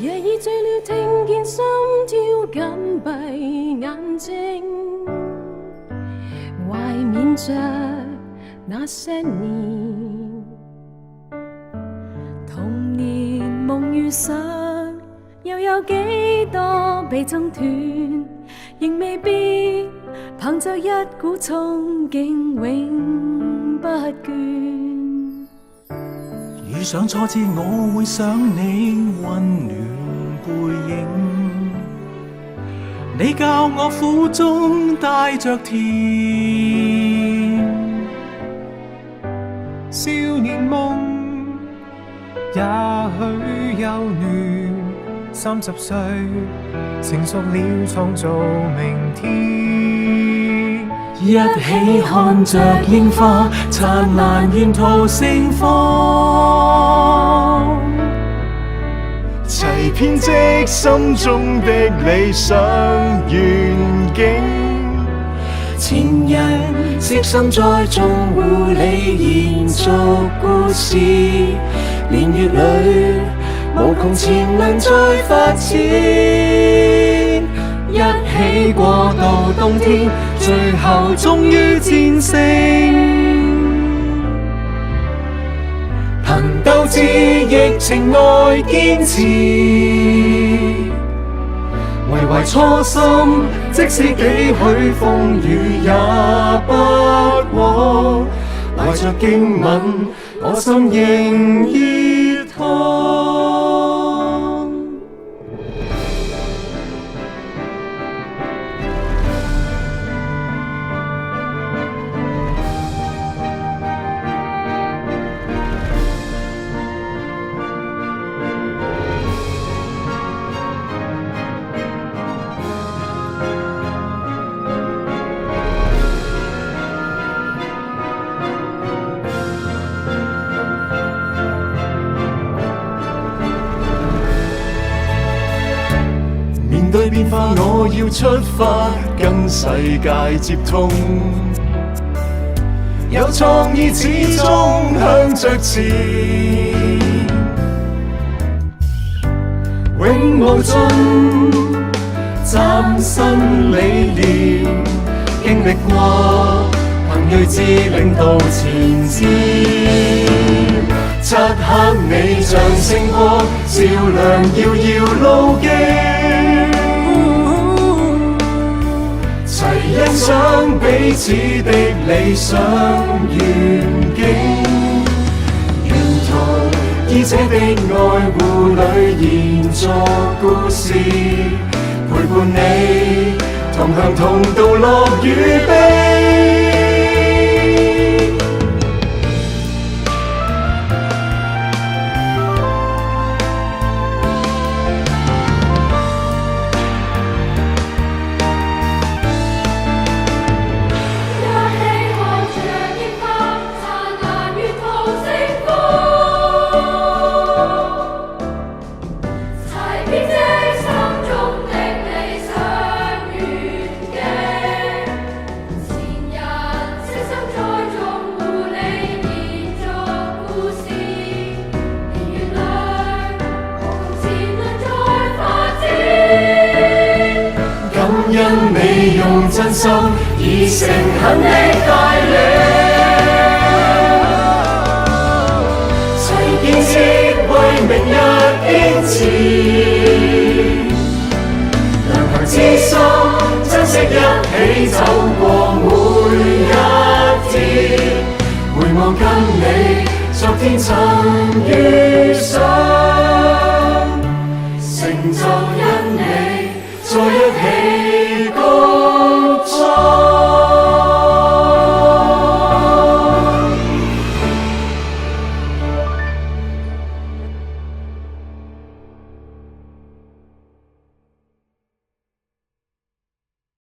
夜已醉了，聽見心跳，緊閉眼睛，懷緬着那些年，童年夢遇上，又有幾多被掙斷，仍未必憑着一股憧憬，永不倦。遇上挫折，我會想你溫暖背影，你教我苦中帶着甜。少年夢也許幼嫩，30歲成熟了，創造明天。一起看着櫻花燦爛，沿途盛放，齊編織心中的理想願景。前人悉心栽種護理，延續故事，年月裏無窮潛能再發展，一起過渡冬天，最後終於戰勝。憑鬥志亦情愛堅持，為懷初心，即使幾許風雨也不枉。懷着經文，我心仍熱燙。面對變化，我要出發，跟世界接通。有創意，始終向着前，永無盡嶄新理念。經歷過，憑睿智領導前瞻。漆黑你像星光，照亮遙遙路徑。齊欣賞彼此的理想願景，沿途醫者的愛護裡延續故事，陪伴你同行同渡樂與悲。因你用真心以誠懇的帶領，齊建設為明日堅持，良朋知心，珍惜一起走過每一天，回望跟你昨天曾遇上。